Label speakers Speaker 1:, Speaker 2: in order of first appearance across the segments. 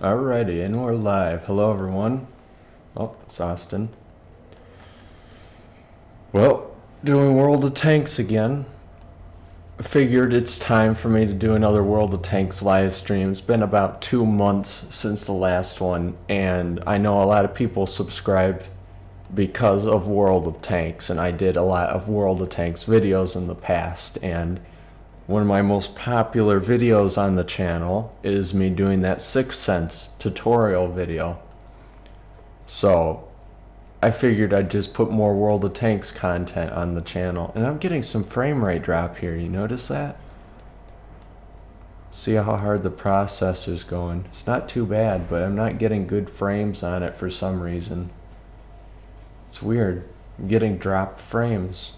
Speaker 1: Alrighty, and we're live. Hello, everyone. Oh, it's Austin. Well, doing World of Tanks again. I figured it's time for me to do another World of Tanks live stream. It's been about 2 months since the last one, and I know a lot of people subscribed because of World of Tanks, and I did a lot of World of Tanks videos in the past, and one of my most popular videos on the channel is me doing that 6th Sense tutorial video. So I figured I'd just put more World of Tanks content on the channel. And I'm getting some frame rate drop here, you notice that? See how hard the processor's going. It's not too bad, but I'm not getting good frames on it for some reason. It's weird. I'm getting dropped frames.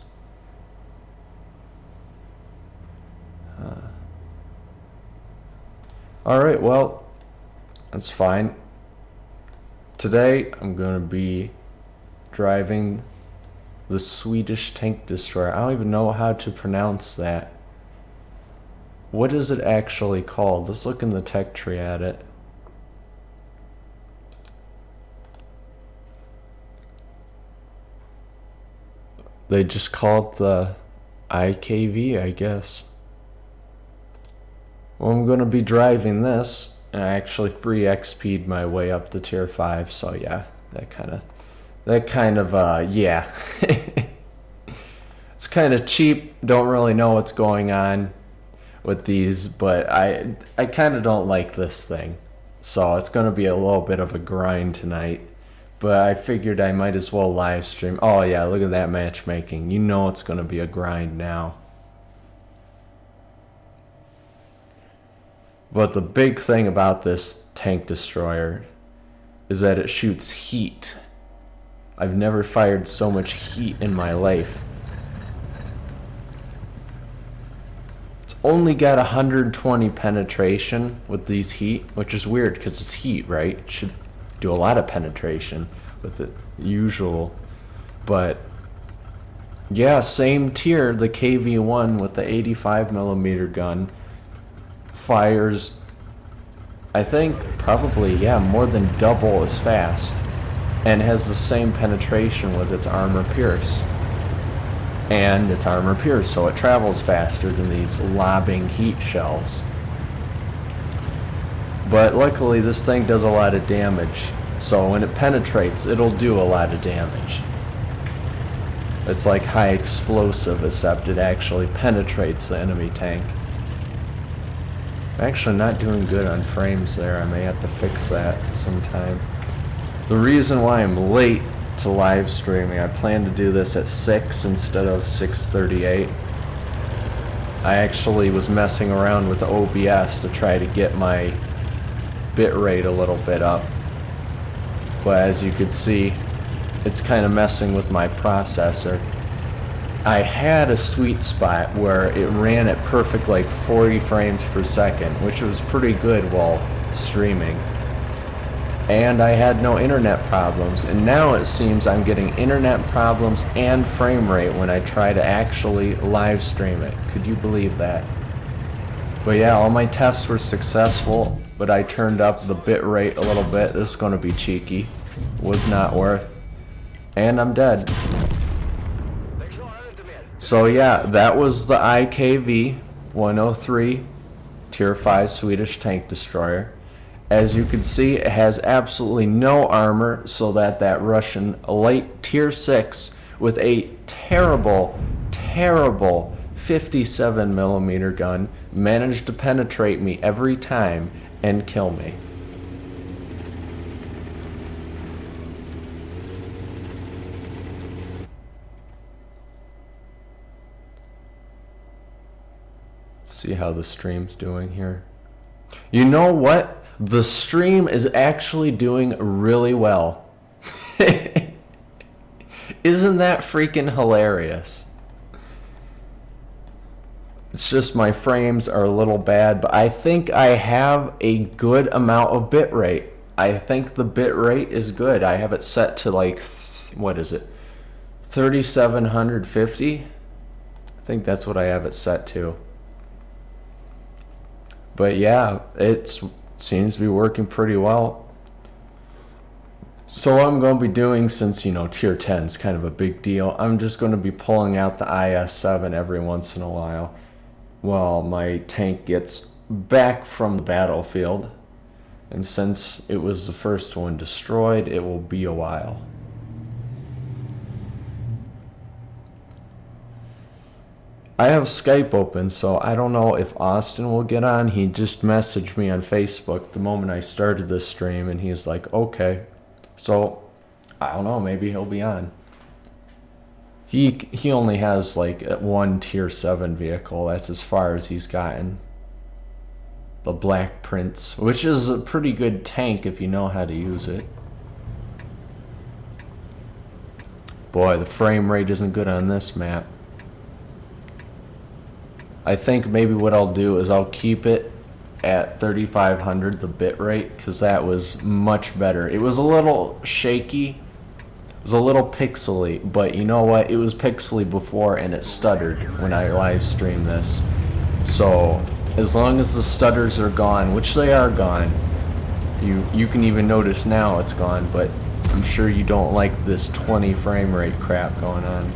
Speaker 1: Alright, well, that's fine. Today I'm going to be driving the Swedish tank destroyer. I don't even know how to pronounce that. What is it actually called? Let's look in the tech tree at it. They just call it the IKV, I guess. Well, I'm going to be driving this, and I actually free XP'd my way up to tier 5, so yeah, that kind of, yeah. It's kind of cheap, don't really know what's going on with these, but I kind of don't like this thing. So it's going to be a little bit of a grind tonight, but I figured I might as well live stream. Oh yeah, look at that matchmaking. You know it's going to be a grind now. But the big thing about this tank destroyer is that it shoots heat. I've never fired so much heat in my life. It's only got 120 penetration with these heat, which is weird because it's heat, right? It should do a lot of penetration with the usual. But yeah, same tier, the KV-1 with the 85mm gun. Fires, I think, probably, yeah, more than double as fast, and has the same penetration with its armor pierce. And it's armor pierce, so it travels faster than these lobbing heat shells. But luckily this thing does a lot of damage, so when it penetrates, it'll do a lot of damage. It's like high explosive, except it actually penetrates the enemy tank. I'm actually not doing good on frames there. I may have to fix that sometime. The reason why I'm late to live streaming, I plan to do this at 6 instead of 6:38. I actually was messing around with the OBS to try to get my bitrate a little bit up. But as you could see, it's kind of messing with my processor. I had a sweet spot where it ran at perfect like 40 frames per second, which was pretty good while streaming. And I had no internet problems, and now it seems I'm getting internet problems and frame rate when I try to actually live stream it. Could you believe that? But yeah, all my tests were successful, but I turned up the bit rate a little bit. This is going to be cheeky. Was not worth. And I'm dead. So yeah, that was the IKV 103 Tier 5 Swedish tank destroyer. As you can see, it has absolutely no armor, so that Russian light Tier 6 with a terrible 57mm gun managed to penetrate me every time and kill me. See how the stream's doing here. You know what? The stream is actually doing really well. Isn't that freaking hilarious? It's just my frames are a little bad, but I think I have a good amount of bitrate. I think the bitrate is good. I have it set to like, what is it? 3750? I think that's what I have it set to. But yeah, it's seems to be working pretty well. So what I'm going to be doing, since, you know, tier 10 is kind of a big deal, I'm just going to be pulling out the IS-7 every once in a while my tank gets back from the battlefield. And since it was the first one destroyed, it will be a while. I have Skype open, so I don't know if Austin will get on. He just messaged me on Facebook the moment I started this stream, and he's like, okay. So, I don't know, maybe he'll be on. He only has like one tier 7 vehicle. That's as far as he's gotten. The Black Prince, which is a pretty good tank if you know how to use it. Boy, the frame rate isn't good on this map. I think maybe what I'll do is I'll keep it at 3500, the bit rate, because that was much better. It was a little shaky, it was a little pixely, but you know what? It was pixely before and it stuttered when I live streamed this. So as long as the stutters are gone, which they are gone, you can even notice now it's gone, but I'm sure you don't like this 20 frame rate crap going on.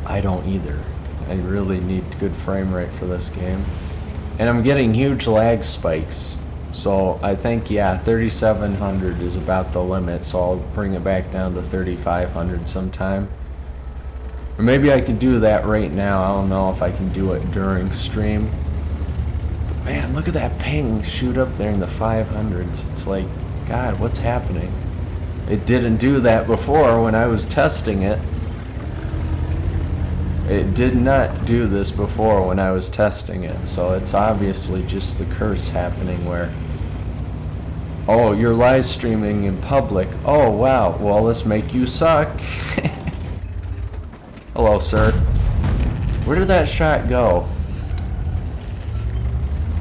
Speaker 1: I don't either. I really need good frame rate for this game. And I'm getting huge lag spikes. So I think, yeah, 3700 is about the limit, so I'll bring it back down to 3500 sometime. Or maybe I can do that right now. I don't know if I can do it during stream. But man, look at that ping shoot up there in the 500s. It's like, God, what's happening? It didn't do that before when I was testing it. It did not do this before when I was testing it, so it's obviously just the curse happening where, oh, you're live streaming in public. Oh, wow, well, let's make you suck. Hello, sir. Where did that shot go?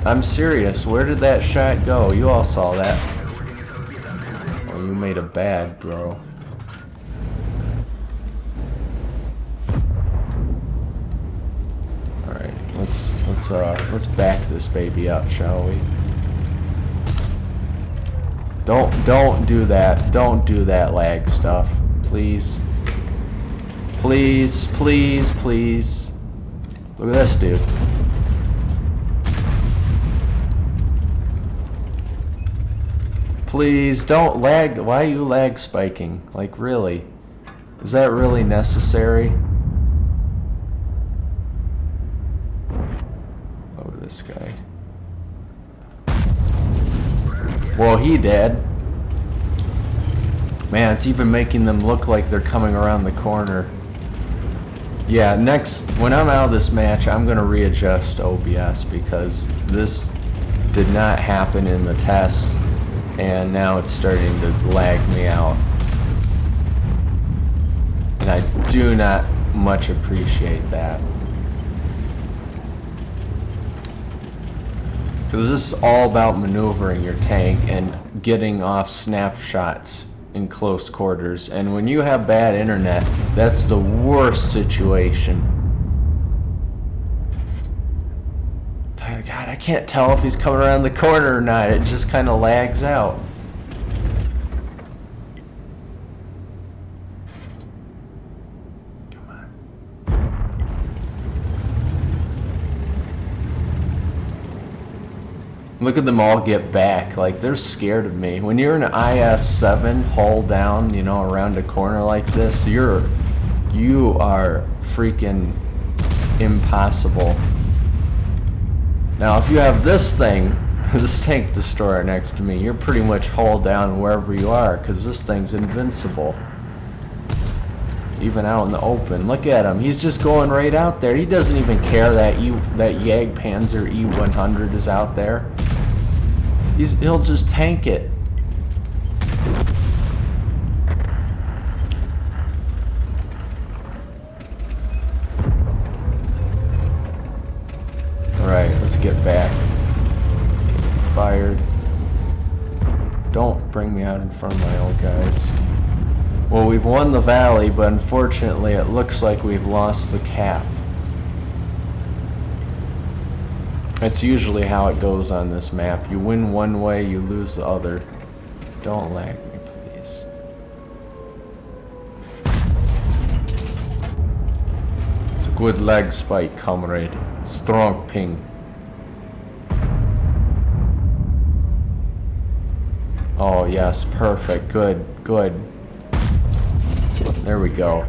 Speaker 1: I'm serious, where did that shot go? You all saw that. Oh, you made a bad throw. Let's back this baby up, shall we? Don't do that. Don't do that lag stuff, please. Please, please, please. Look at this dude. Please don't lag. Why are you lag spiking? Like, really? Is that really necessary? This guy. Well, he dead. Man, it's even making them look like they're coming around the corner. Yeah, when I'm out of this match, I'm gonna readjust OBS because this did not happen in the tests, and now it's starting to lag me out. And I do not much appreciate that. Because this is all about maneuvering your tank and getting off snapshots in close quarters. And when you have bad internet, that's the worst situation. God, I can't tell if he's coming around the corner or not. It just kind of lags out. Look at them all get back, like they're scared of me. When you're in an IS-7 hull down, you know, around a corner like this, you are freaking impossible. Now if you have this thing, this tank destroyer next to me, you're pretty much hull down wherever you are, because this thing's invincible. Even out in the open. Look at him, he's just going right out there. He doesn't even care that Jagdpanzer E100 is out there. He'll just tank it. Alright, let's get back. Fired. Don't bring me out in front of my old guys. Well, we've won the valley, but unfortunately it looks like we've lost the cap. That's usually how it goes on this map. You win one way, you lose the other. Don't lag me, please. It's a good lag spike, comrade. Strong ping. Oh, yes, perfect. Good, good. There we go.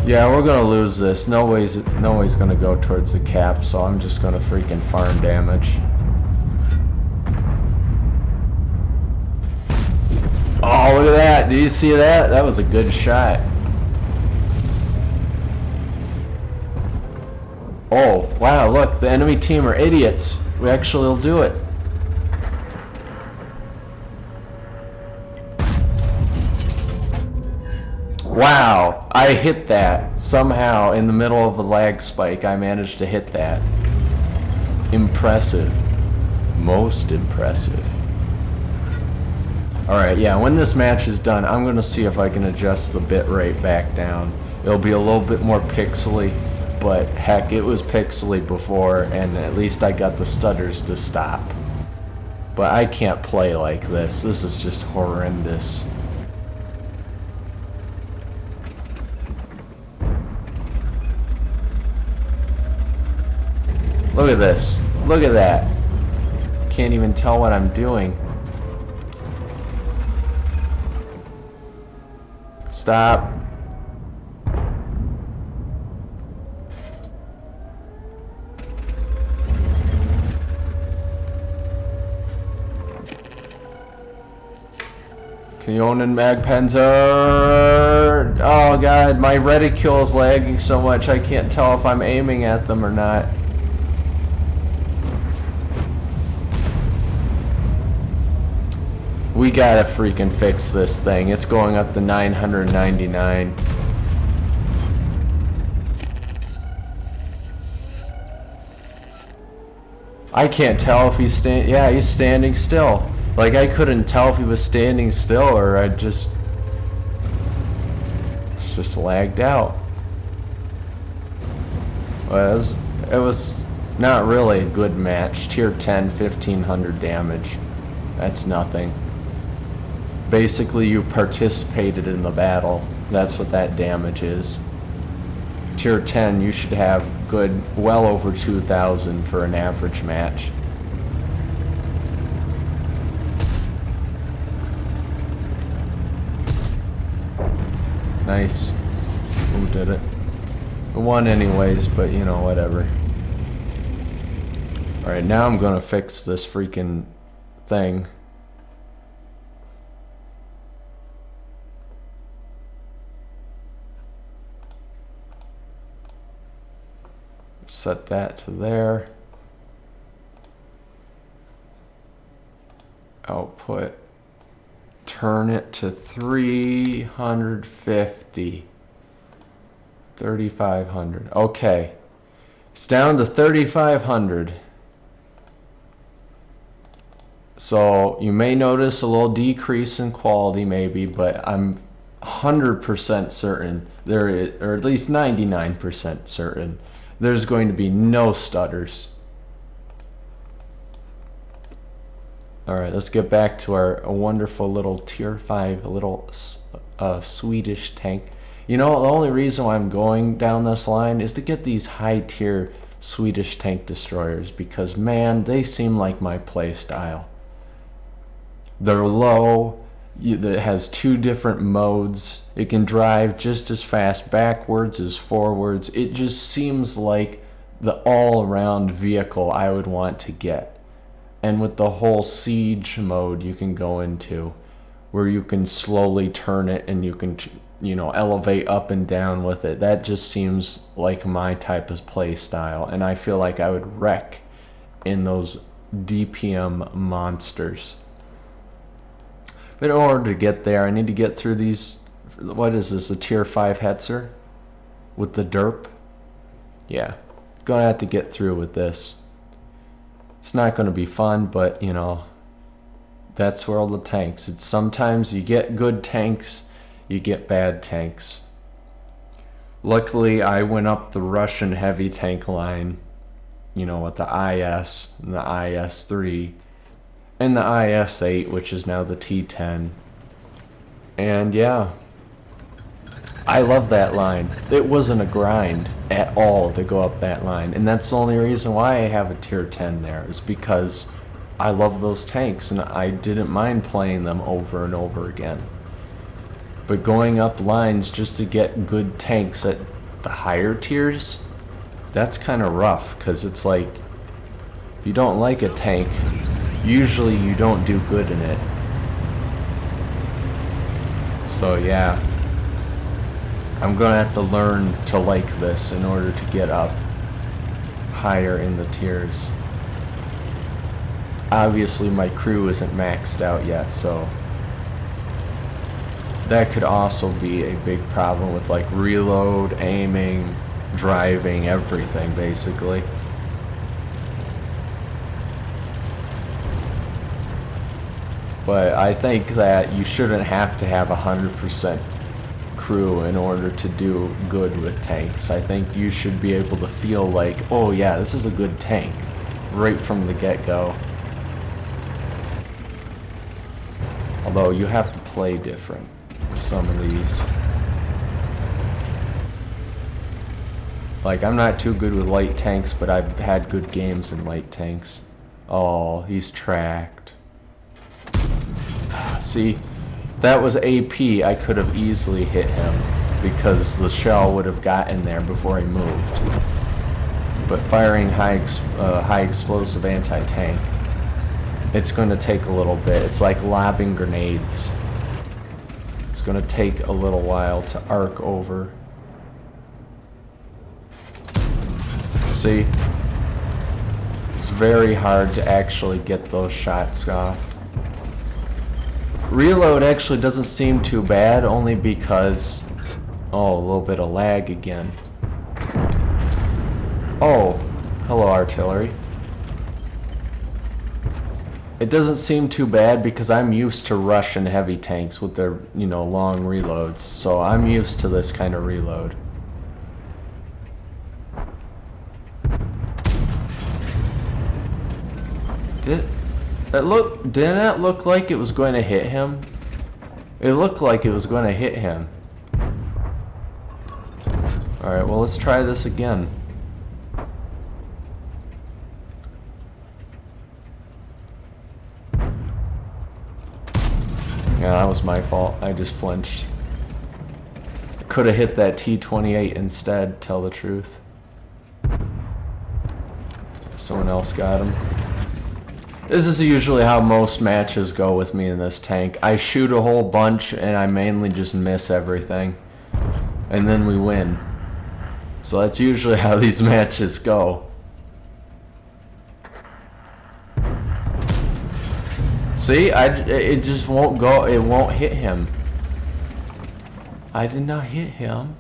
Speaker 1: Yeah, we're gonna lose this. No way's gonna go towards the cap, so I'm just gonna freaking farm damage. Oh, look at that. Did you see that? That was a good shot. Oh, wow, look, the enemy team are idiots. We actually will do it. Wow, I hit that. Somehow, in the middle of a lag spike, I managed to hit that. Impressive. Most impressive. Alright, yeah, when this match is done, I'm going to see if I can adjust the bit rate back down. It'll be a little bit more pixely, but heck, it was pixely before, and at least I got the stutters to stop. But I can't play like this. This is just horrendous. Look at this. Look at that. Can't even tell what I'm doing. Stop. Keonan Magpanzer. Oh god, my reticule is lagging so much I can't tell if I'm aiming at them or not. We gotta freaking fix this thing. It's going up to 999. I can't tell if he's he's standing still. Like, I couldn't tell if he was standing still or it's just lagged out. Well, it was not really a good match. Tier 10, 1500 damage. That's nothing. Basically, you participated in the battle. That's what that damage is. Tier 10, you should have good, well over 2,000 for an average match. Nice. Who did it? I won anyways, but you know, whatever. Alright, now I'm gonna fix this freaking thing. Set that to there. Output. Turn it to 350. 3,500. Okay. It's down to 3,500. So you may notice a little decrease in quality maybe, but I'm 100% certain there is, or at least 99% certain, there's going to be no stutters. Alright, let's get back to our wonderful little tier 5 little Swedish tank. You know, the only reason why I'm going down this line is to get these high tier Swedish tank destroyers, because man, they seem like my play style. They're low, it has 2 different modes. It can drive just as fast backwards as forwards. It just seems like the all-around vehicle I would want to get. And with the whole siege mode you can go into, where you can slowly turn it and you can, you know, elevate up and down with it. That just seems like my type of play style, and I feel like I would wreck in those DPM monsters. But in order to get there, I need to get through these. What is this, a tier 5 Hetzer with the derp? Yeah, gonna have to get through with this. It's not gonna be fun, but you know, that's where all the tanks. It's sometimes you get good tanks, you get bad tanks. Luckily, I went up the Russian heavy tank line, you know, with the IS and the IS-3 and the IS-8, which is now the T-10. And yeah, I love that line. It wasn't a grind at all to go up that line. And that's the only reason why I have a tier 10 there, is because I love those tanks and I didn't mind playing them over and over again. But going up lines just to get good tanks at the higher tiers, that's kind of rough, because it's like, if you don't like a tank, usually you don't do good in it. So yeah, I'm gonna have to learn to like this in order to get up higher in the tiers. Obviously my crew isn't maxed out yet, so that could also be a big problem with like reload, aiming, driving, everything basically. But I think that you shouldn't have to have 100% crew in order to do good with tanks. I think you should be able to feel like, oh yeah, this is a good tank right from the get-go. Although you have to play different with some of these. Like, I'm not too good with light tanks, but I've had good games in light tanks. Oh, he's tracked. See, if that was AP, I could have easily hit him because the shell would have gotten there before he moved. But firing high explosive anti-tank, it's going to take a little bit. It's like lobbing grenades. It's going to take a little while to arc over. See? It's very hard to actually get those shots off. Reload actually doesn't seem too bad, only because... Oh, a little bit of lag again. Oh, hello artillery. It doesn't seem too bad because I'm used to Russian heavy tanks with their, you know, long reloads. So I'm used to this kind of reload. Didn't it look like it was going to hit him? It looked like it was going to hit him. Alright, well let's try this again. Yeah, that was my fault. I just flinched. I could have hit that T-28 instead, tell the truth. Someone else got him. This is usually how most matches go with me in this tank. I shoot a whole bunch and I mainly just miss everything. And then we win. So that's usually how these matches go. See, it just won't go, it won't hit him. I did not hit him.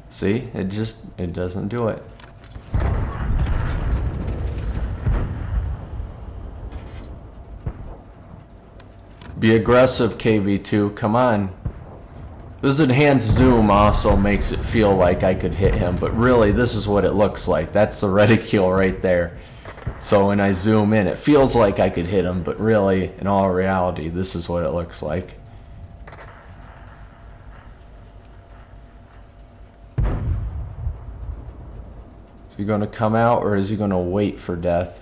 Speaker 1: See, it doesn't do it. Be aggressive, KV2, come on. This enhanced zoom also makes it feel like I could hit him, but really this is what it looks like. That's the reticule right there. So when I zoom in, it feels like I could hit him, but really, in all reality, this is what it looks like. Is he going to come out, or is he going to wait for death?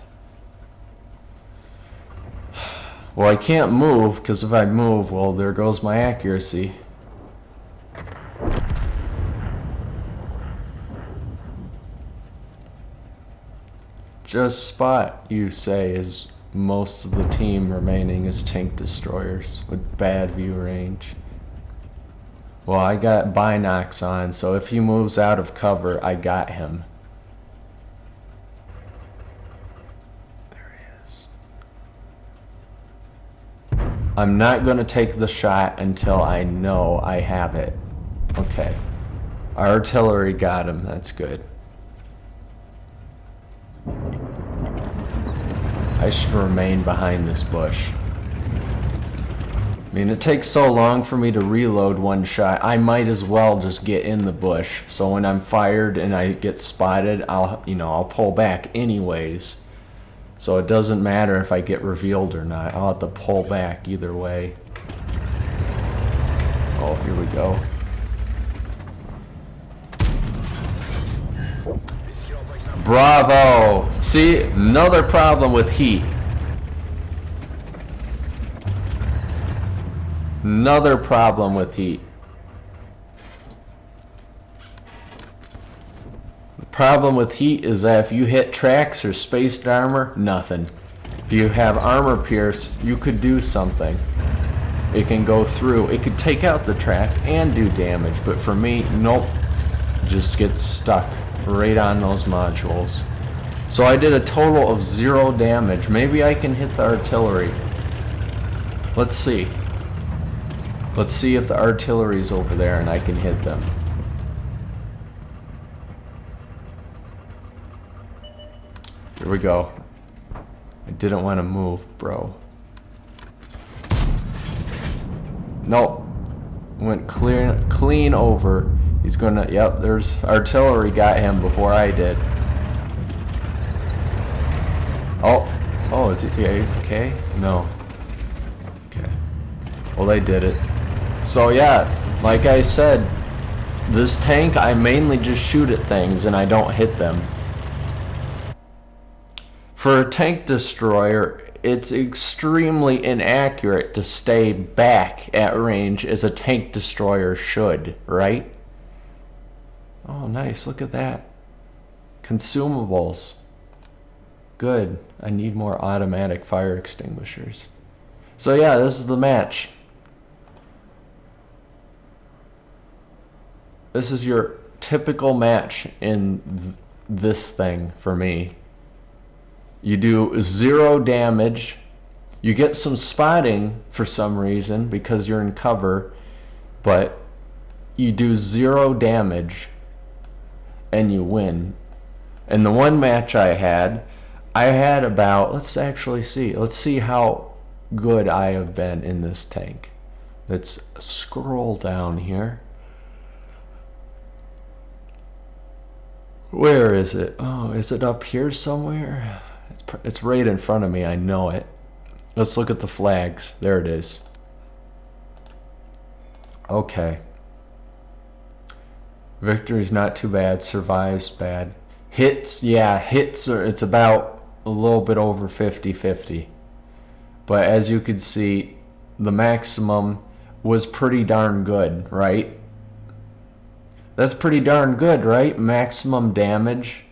Speaker 1: Well, I can't move, because if I move, well, there goes my accuracy. Just spot, you say, is most of the team remaining as tank destroyers with bad view range. Well, I got binocs on, so if he moves out of cover, I got him. I'm not going to take the shot until I know I have it. Okay. Our artillery got him. That's good. I should remain behind this bush. I mean, it takes so long for me to reload one shot. I might as well just get in the bush. So when I'm fired and I get spotted, I'll pull back anyways. So it doesn't matter if I get revealed or not. I'll have to pull back either way. Oh, here we go. Bravo! See, another problem with heat. Another problem with heat. The problem with heat is that if you hit tracks or spaced armor, nothing. If you have armor pierce, you could do something. It can go through. It could take out the track and do damage, but for me, nope. Just gets stuck right on those modules. So I did a total of 0 damage. Maybe I can hit the artillery. Let's see. Let's see if the artillery's over there and I can hit them. Here we go. I didn't want to move, bro. Nope. Went clean over. He's gonna, yep, there's artillery got him before I did. Oh, is he AFK? No. Okay. Well, they did it. So yeah, like I said, this tank, I mainly just shoot at things and I don't hit them. For a tank destroyer, it's extremely inaccurate to stay back at range as a tank destroyer should, right? Oh, nice, look at that. Consumables. Good. I need more automatic fire extinguishers. So yeah, this is the match. This is your typical match in this thing for me. You do 0 damage. You get some spotting for some reason because you're in cover, but you do 0 damage and you win. And the one match I had about, let's actually see. Let's see how good I have been in this tank. Let's scroll down here. Where is it? Oh, is it up here somewhere? It's right in front of me, I know it. Let's look at the flags. There it is. Okay. Victory's not too bad. Survives bad. Hits, yeah, hits are, it's about a little bit over 50-50. But as you can see, the maximum was pretty darn good, right? That's pretty darn good, right? Maximum damage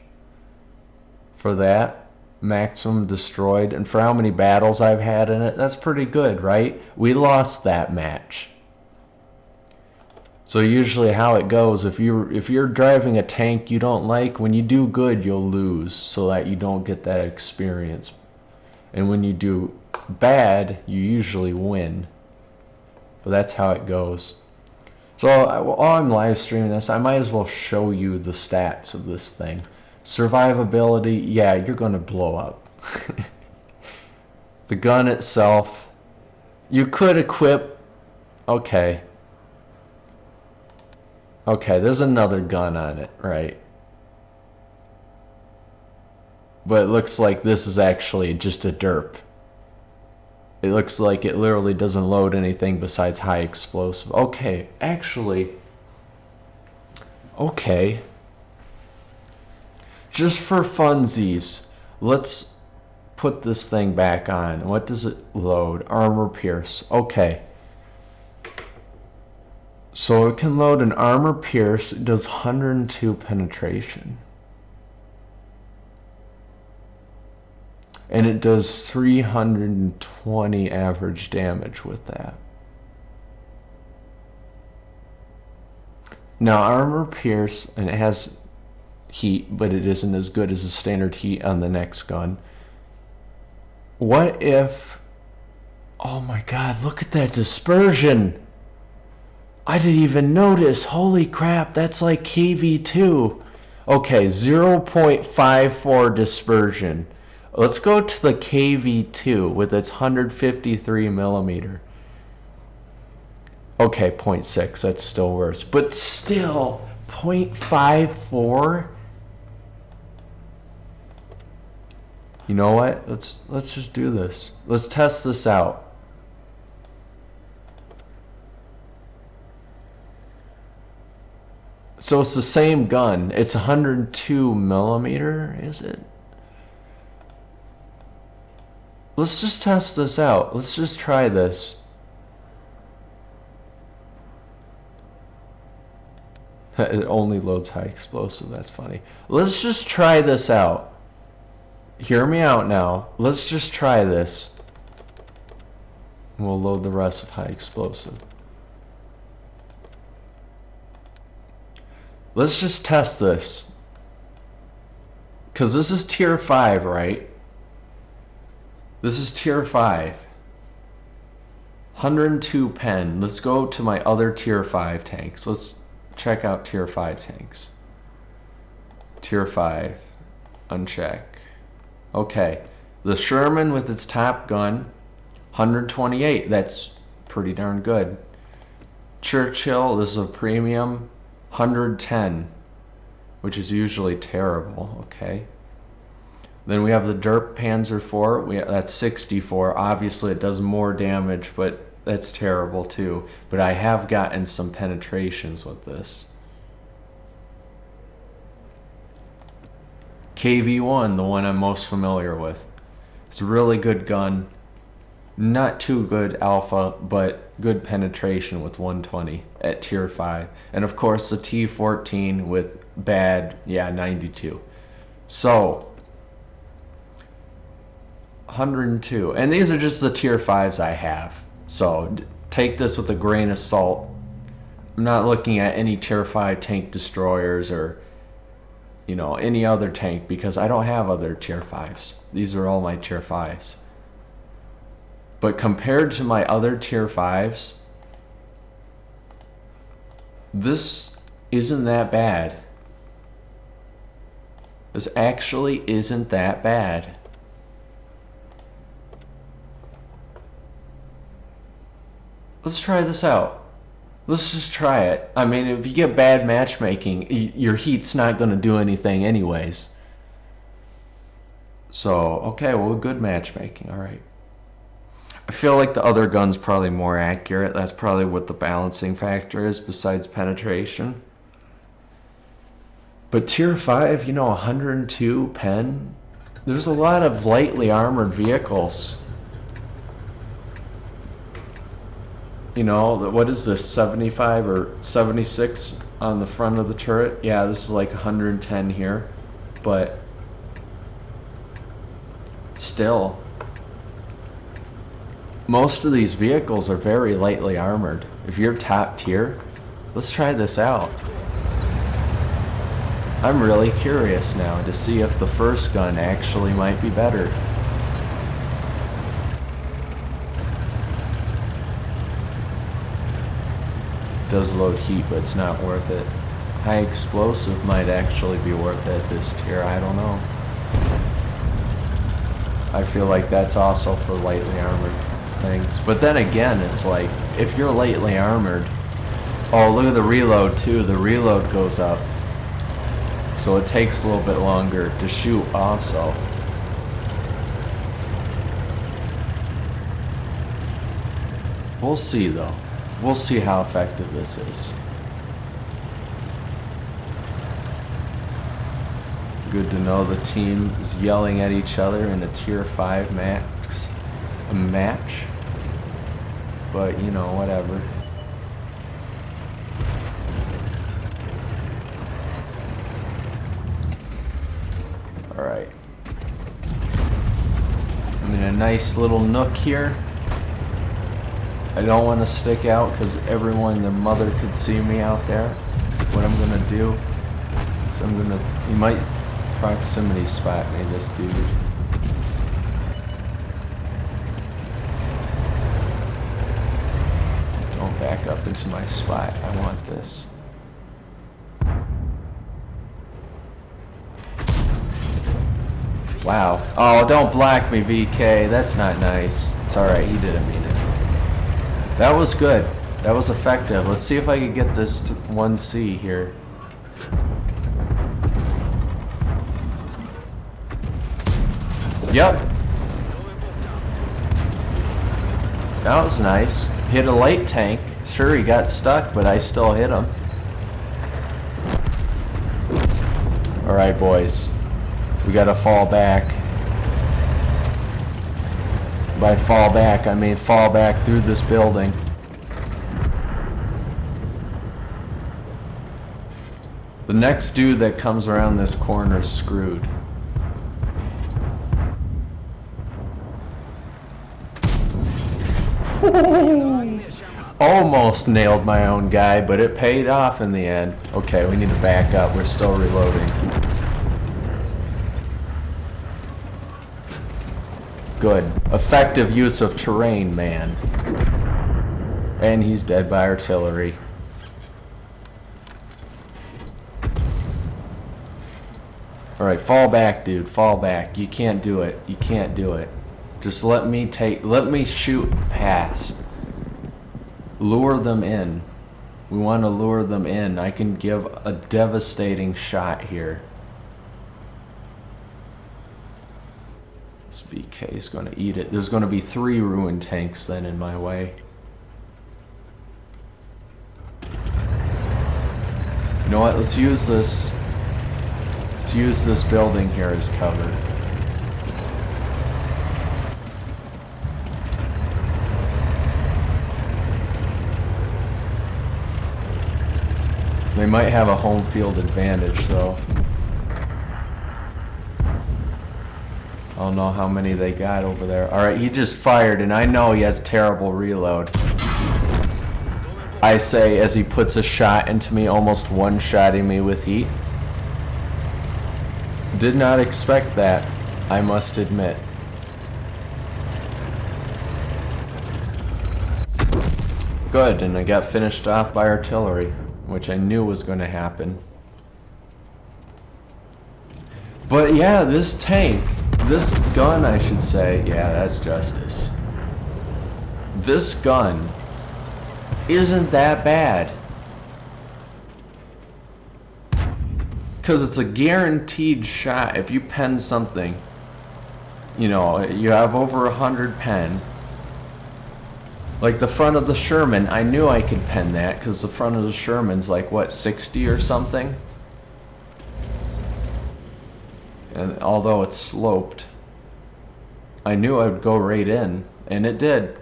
Speaker 1: for that. Maximum destroyed. And for how many battles I've had in it, that's pretty good, right? We lost that match. So usually how it goes, if you're driving a tank you don't like, when you do good, you'll lose so that you don't get that experience. And when you do bad, you usually win. But that's how it goes. So while I'm live streaming this, I might as well show you the stats of this thing. Survivability, yeah, you're going to blow up. The gun itself, you could equip, okay. Okay, there's another gun on it, right? But it looks like this is actually just a derp. It looks like it literally doesn't load anything besides high explosive. Okay, actually, okay. Just for funsies, let's put this thing back on. What does it load? Armor pierce. Okay. So it can load an armor pierce. It does 102 penetration. And it does 320 average damage with that. Now armor pierce, and it has heat, but it isn't as good as the standard heat on the next gun. What if, oh my god, look at that dispersion. I didn't even notice. Holy crap, that's like KV2. Okay, 0.54 dispersion. Let's go to the KV2 with its 153 millimeter. Okay, 0.6, that's still worse. But still, 0.54? You know what? Let's just do this. Let's test this out. So it's the same gun. It's 102 millimeter, is it? Let's just test this out. Let's just try this. It only loads high explosive. That's funny. Let's just try this out. Hear me out now. Let's just try this. We'll load the rest with high explosive. Let's just test this. Because this is tier 5, right? This is tier 5. 102 pen. Let's go to my other tier 5 tanks. Let's check out tier 5 tanks. Tier 5. Uncheck. Okay. The Sherman with its top gun. 128. That's pretty darn good. Churchill. This is a premium. 110. Which is usually terrible. Okay. Then we have the Derp Panzer IV. That's 64. Obviously, it does more damage, but that's terrible too. But I have gotten some penetrations with this. KV-1, the one I'm most familiar with. It's a really good gun. Not too good alpha, but good penetration with 120 at tier 5. And of course, the T-14 with bad, 92. So 102, and these are just the tier 5s I have, so take this with a grain of salt. I'm not looking at any tier 5 tank destroyers or any other tank, because I don't have other tier 5s. These are all my tier 5s. But compared to my other tier 5s, this isn't that bad. This actually isn't that bad. Let's try this out. Let's just try it. I mean, if you get bad matchmaking, your heat's not going to do anything anyways. So, okay, well, good matchmaking. All right. I feel like the other gun's probably more accurate. That's probably what the balancing factor is besides penetration. But tier 5, 102 pen. There's a lot of lightly armored vehicles. What is this, 75 or 76 on the front of the turret? Yeah, this is like 110 here, but still, most of these vehicles are very lightly armored. If you're top tier, let's try this out. I'm really curious now to see if the first gun actually might be better. Does load heat, but it's not worth it. High explosive might actually be worth it at this tier. I don't know. I feel like that's also for lightly armored things. But then again, it's like, if you're lightly armored, oh, look at the reload too. The reload goes up. So it takes a little bit longer to shoot also. We'll see though. We'll see how effective this is. Good to know the team is yelling at each other in a tier 5 match. But, whatever. Alright. I'm in a nice little nook here. I don't want to stick out because everyone, their mother could see me out there. What I'm going to do is he might proximity spot me, this dude. Don't back up into my spot. I want this. Wow. Oh, don't black me, VK. That's not nice. It's alright, he didn't mean it. That was good. That was effective. Let's see if I can get this 1C here. Yep. That was nice. Hit a light tank. Sure, he got stuck, but I still hit him. Alright, boys. We gotta fall back. By fall back, I mean fall back through this building. The next dude that comes around this corner is screwed. Almost nailed my own guy, but it paid off in the end. Okay, we need to back up. We're still reloading. Good. Effective use of terrain, man. And he's dead by artillery. Alright, fall back, dude. Fall back. You can't do it. You can't do it. Just let me shoot past. Lure them in. We want to lure them in. I can give a devastating shot here. This VK is going to eat it. There's going to be 3 ruined tanks then in my way. You know what? Let's use this. Let's use this building here as cover. They might have a home field advantage, though. I don't know how many they got over there. Alright, he just fired, and I know he has terrible reload. I say as he puts a shot into me, almost one-shotting me with heat. Did not expect that, I must admit. Good, and I got finished off by artillery, which I knew was going to happen. But yeah, this tank, this gun I should say, yeah, that's justice. This gun isn't that bad. Because it's a guaranteed shot. If you pen something, you know, you have over 100 pen. Like the front of the Sherman, I knew I could pen that because the front of the Sherman's like, what, 60 or something? And although it's sloped, I knew I would go right in, and it did.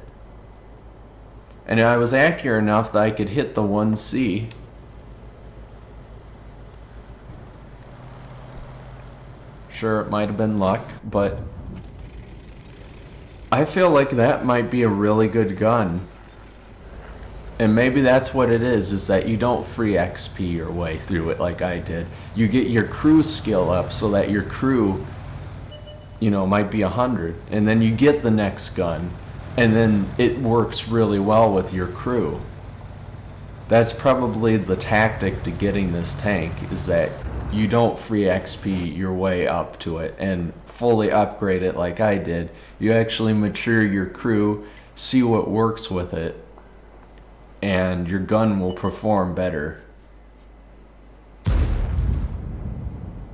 Speaker 1: And I was accurate enough that I could hit the 1C. Sure, it might have been luck, but I feel like that might be a really good gun. And maybe that's what it is that you don't free XP your way through it like I did. You get your crew skill up so that your crew, you know, might be 100. And then you get the next gun. And then it works really well with your crew. That's probably the tactic to getting this tank, is that you don't free XP your way up to it and fully upgrade it like I did. You actually mature your crew, see what works with it, and your gun will perform better.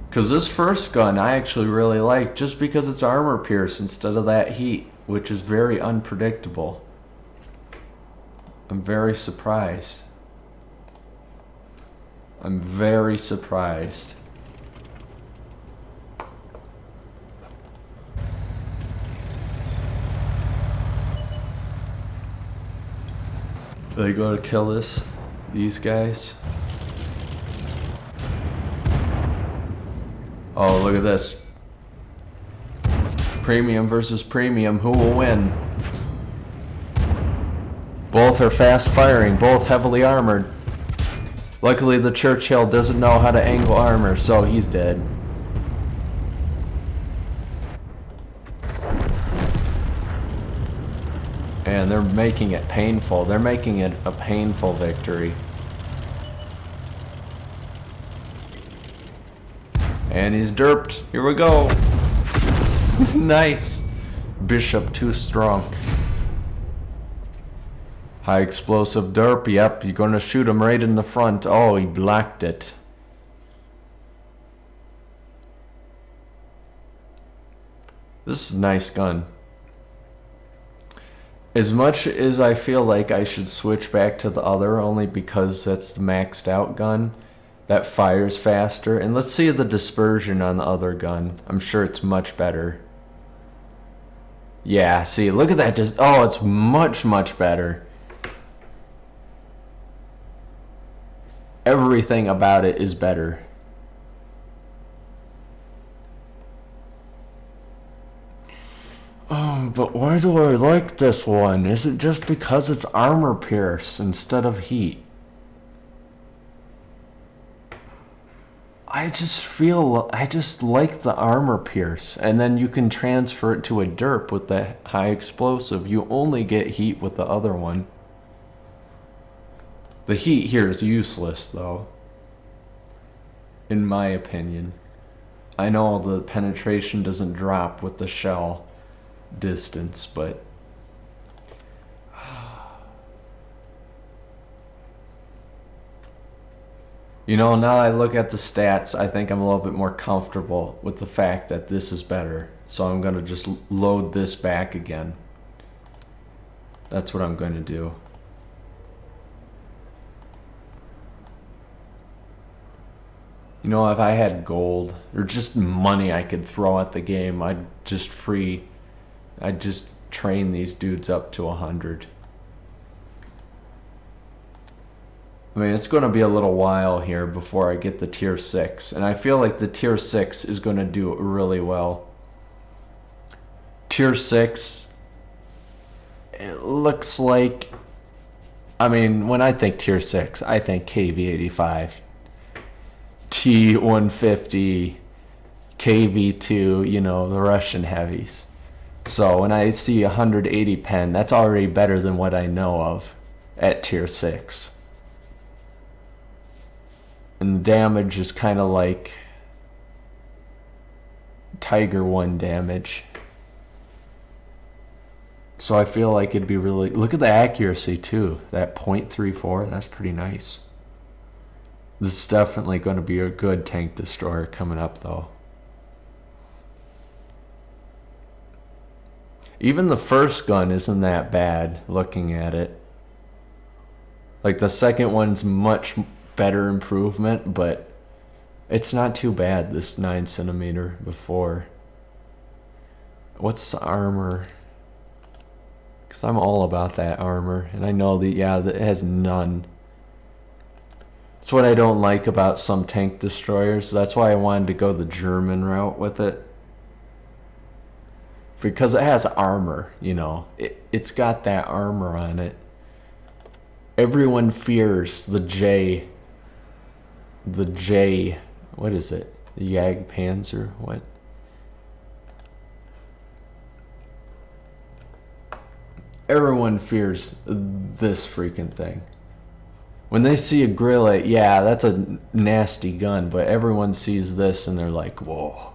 Speaker 1: Because this first gun I actually really like, just because it's armor pierce instead of that heat, which is very unpredictable. I'm very surprised. I'm very surprised. They go to kill these guys. Oh, look at this. Premium versus premium, who will win? Both are fast firing, both heavily armored. Luckily the Churchill doesn't know how to angle armor, so he's dead. And they're making it painful. They're making it a painful victory. And he's derped. Here we go. Nice. Bishop too strong. High explosive derp, yep, you're gonna shoot him right in the front. Oh, he blocked it. This is a nice gun. As much as I feel like I should switch back to the other, only because that's the maxed out gun that fires faster. And let's see the dispersion on the other gun. I'm sure it's much better. Yeah, see, look at that. Oh, it's much, much better. Everything about it is better. But why do I like this one? Is it just because it's armor pierce instead of heat? I just like the armor pierce. And then you can transfer it to a derp with the high explosive. You only get heat with the other one. The heat here is useless, though. In my opinion. I know the penetration doesn't drop with the shell distance, but you know, now I look at the stats, I think I'm a little bit more comfortable with the fact that this is better. So I'm going to just load this back again. That's what I'm going to do. You know, if I had gold or just money I could throw at the game, I'd just train these dudes up to 100. I mean, it's going to be a little while here before I get the tier 6. And I feel like the tier 6 is going to do really well. Tier 6, it looks like... I mean, when I think tier 6, I think KV-85. T-150, KV-2, you know, the Russian heavies. So when I see 180 pen, that's already better than what I know of at tier 6. And the damage is kind of like Tiger 1 damage. So I feel like it'd be really... Look at the accuracy too. That .34, that's pretty nice. This is definitely going to be a good tank destroyer coming up though. Even the first gun isn't that bad looking at it. Like the second one's much better improvement, but it's not too bad, this 9cm before. What's the armor? Because I'm all about that armor. And I know that, yeah, that it has none. That's what I don't like about some tank destroyers. That's why I wanted to go the German route with it. Because it has armor, you know. It's got that armor on it. Everyone fears the J. What is it? The Jagdpanzer? What? Everyone fears this freaking thing. When they see a Grille, yeah, that's a nasty gun, but everyone sees this and they're like, whoa.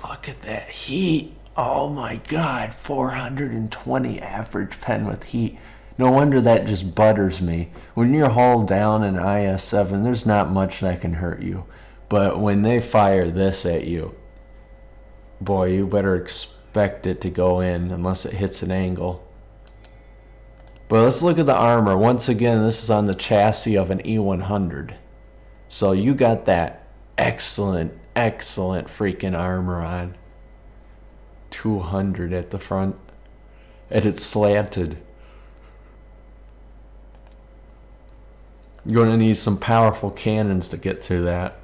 Speaker 1: Look at that heat. Oh my god, 420 average pen with heat. No wonder that just butters me. When you're hauled down in IS-7, there's not much that can hurt you. But when they fire this at you, boy, you better expect it to go in unless it hits an angle. But let's look at the armor. Once again, this is on the chassis of an E100. So you got that excellent freaking armor on. 200 at the front. And it's slanted. You're going to need some powerful cannons to get through that.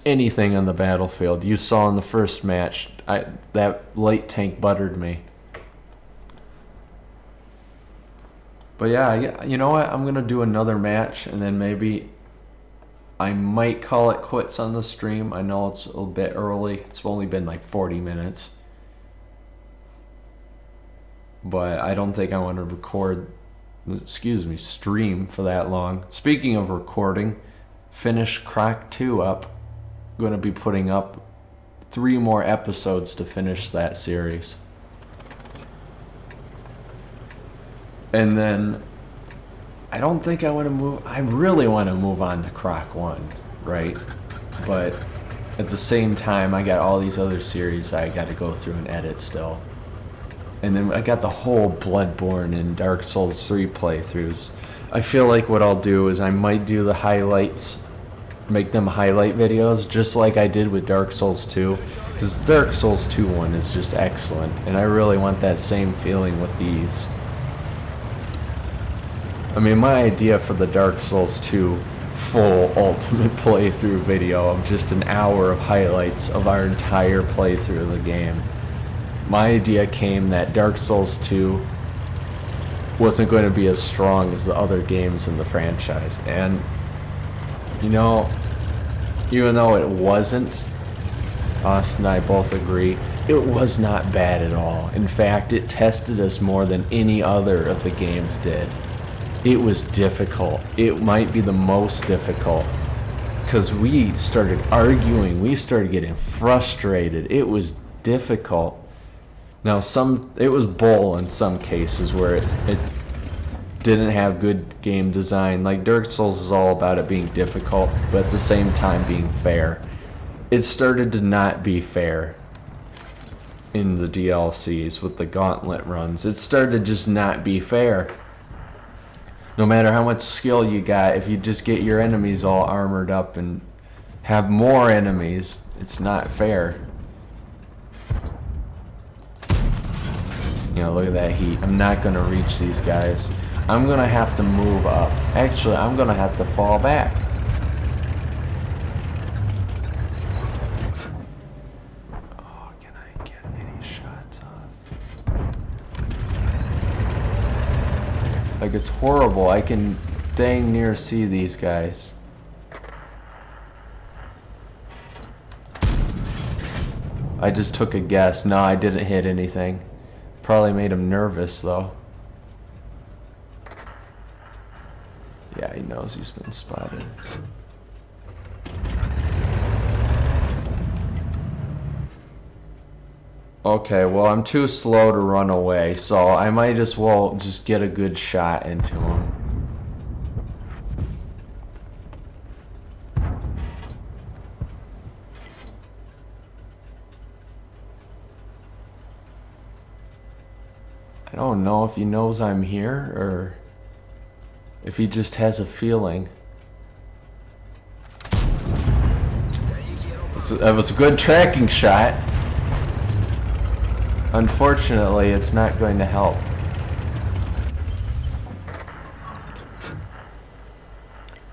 Speaker 1: Anything on the battlefield. You saw in the first match, that light tank buttered me. But yeah, you know what? I'm going to do another match, and then maybe I might call it quits on the stream. I know it's a little bit early. It's only been like 40 minutes. But I don't think I want to stream for that long. Speaking of recording, finish Crack 2 up. I'm going to be putting up 3 more episodes to finish that series. And then I don't think I want to move. I really want to move on to Croc 1, right? But at the same time, I got all these other series I got to go through and edit still. And then I got the whole Bloodborne and Dark Souls 3 playthroughs. I feel like what I'll do is I might do the highlights, make them highlight videos, just like I did with Dark Souls 2. Because Dark Souls 2 one is just excellent, and I really want that same feeling with these. I mean, my idea for the Dark Souls 2 full ultimate playthrough video of just an hour of highlights of our entire playthrough of the game. My idea came that Dark Souls 2 wasn't going to be as strong as the other games in the franchise. And, you know, even though it wasn't, Austin and I both agree, it was not bad at all. In fact, it tested us more than any other of the games did. It was difficult. It might be the most difficult. Because we started arguing. We started getting frustrated. It was difficult. Now, it was bull in some cases where it didn't have good game design. Like, Dark Souls is all about it being difficult, but at the same time being fair. It started to not be fair in the DLCs with the gauntlet runs. It started to just not be fair. No matter how much skill you got, if you just get your enemies all armored up and have more enemies, it's not fair. You know, look at that heat. I'm not going to reach these guys. I'm going to have to move up. Actually, I'm going to have to fall back. Oh, can I get any shots off? Like, it's horrible. I can dang near see these guys. I just took a guess. No, I didn't hit anything. Probably made him nervous, though. Yeah, he knows he's been spotted. Okay, well, I'm too slow to run away, so I might as well just get a good shot into him. I don't know if he knows I'm here or if he just has a feeling. That was a good tracking shot. Unfortunately, it's not going to help.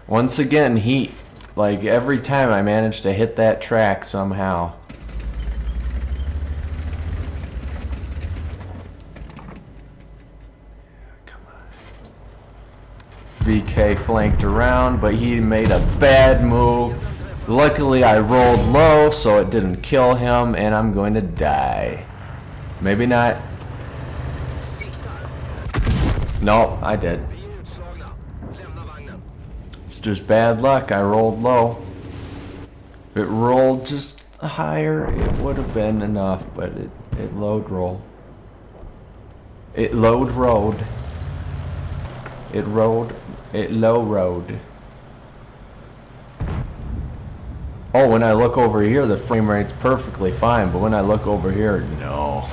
Speaker 1: Once again, heat. Like, every time I manage to hit that track somehow. VK flanked around, but he made a bad move. Luckily, I rolled low, so it didn't kill him, and I'm going to die. Maybe not. Nope, I did. It's just bad luck. I rolled low. If it rolled just higher, it would have been enough, but it low rolled. It low road. It rode. It low road. Oh, when I look over here, the frame rate's perfectly fine, but when I look over here, no.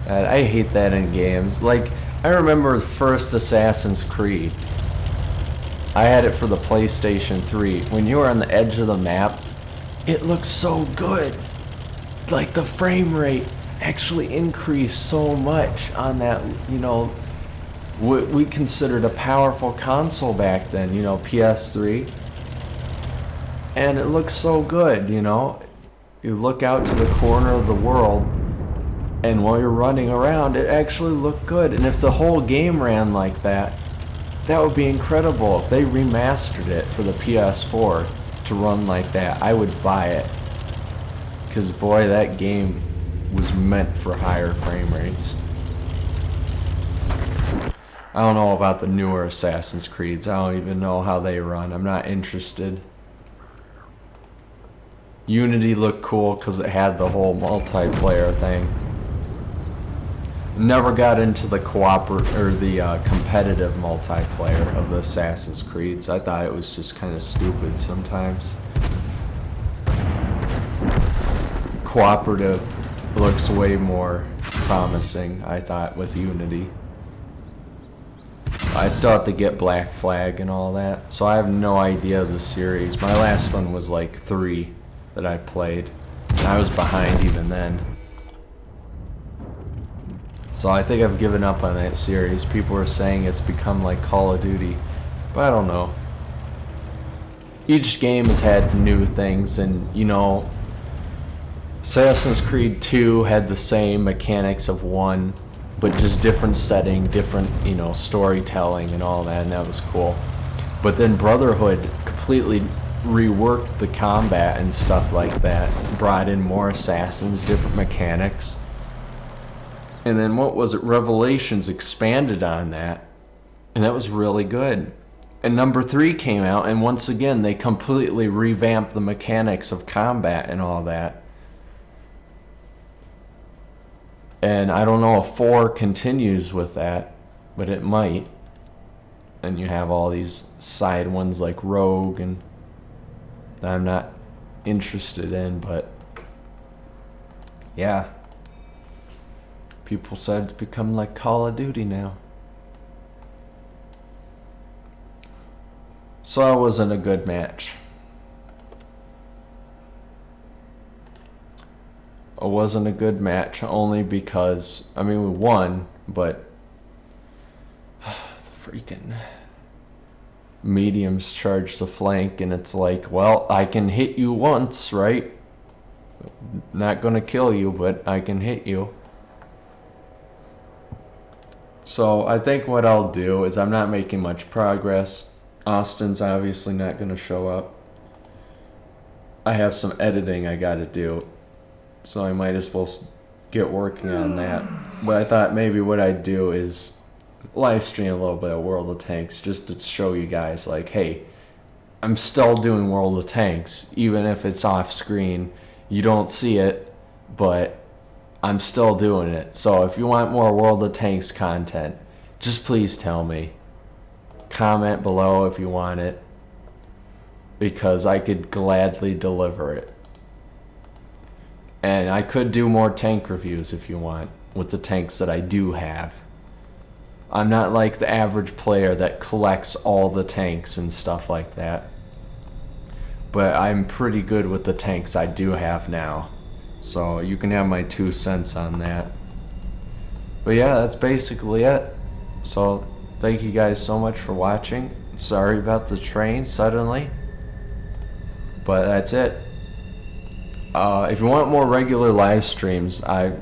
Speaker 1: And I hate that in games. Like, I remember the first Assassin's Creed. I had it for the PlayStation 3. When you were on the edge of the map, it looked so good. Like, the frame rate actually increased so much on that, you know, what we considered a powerful console back then, you know, PS3. And it looks so good, you know. You look out to the corner of the world, and while you're running around, it actually looked good. And if the whole game ran like that, that would be incredible. If they remastered it for the PS4 to run like that, I would buy it. Because, boy, that game was meant for higher frame rates. I don't know about the newer Assassin's Creeds. I don't even know how they run. I'm not interested. Unity looked cool because it had the whole multiplayer thing. Never got into the competitive multiplayer of the Assassin's Creeds. I thought it was just kind of stupid sometimes. Cooperative looks way more promising, I thought, with Unity. I still have to get Black Flag and all that, so I have no idea of the series. My last one was like 3 that I played, and I was behind even then. So I think I've given up on that series. People are saying it's become like Call of Duty, but I don't know. Each game has had new things, and you know, Assassin's Creed 2 had the same mechanics of 1, but just different setting, different, you know, storytelling and all that, and that was cool. But then Brotherhood completely reworked the combat and stuff like that, brought in more assassins, different mechanics. And then what was it? Revelations expanded on that, and that was really good. And number 3 came out, and once again they completely revamped the mechanics of combat and all that. And I don't know if 4 continues with that, but it might. And you have all these side ones like Rogue, and that I'm not interested in, but yeah. People said it's become like Call of Duty now. So it wasn't a good match. It wasn't a good match only because, I mean, we won, but the freaking mediums charge the flank, and it's like, well, I can hit you once, right? Not gonna kill you, but I can hit you. So I think what I'll do is I'm not making much progress. Austin's obviously not going to show up. I have some editing I got to do, so I might as well get working on that. But I thought maybe what I'd do is live stream a little bit of World of Tanks just to show you guys, like, hey, I'm still doing World of Tanks, even if it's off screen. You don't see it, but I'm still doing it. So if you want more World of Tanks content, just please tell me. Comment below if you want it, because I could gladly deliver it. And I could do more tank reviews if you want, with the tanks that I do have. I'm not like the average player that collects all the tanks and stuff like that. But I'm pretty good with the tanks I do have now. So you can have my 2 cents on that. But yeah, that's basically it. So thank you guys so much for watching. Sorry about the train suddenly, but that's it. If you want more regular live streams, I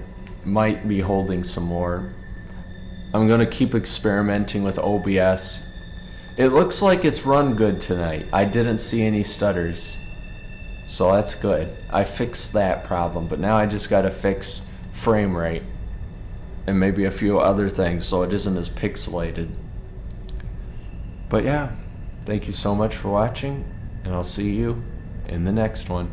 Speaker 1: might be holding some more. I'm gonna keep experimenting with OBS. It looks like it's run good tonight. I didn't see any stutters, so that's good. I fixed that problem, but now I just gotta fix frame rate and maybe a few other things so it isn't as pixelated. But yeah, thank you so much for watching, and I'll see you in the next one.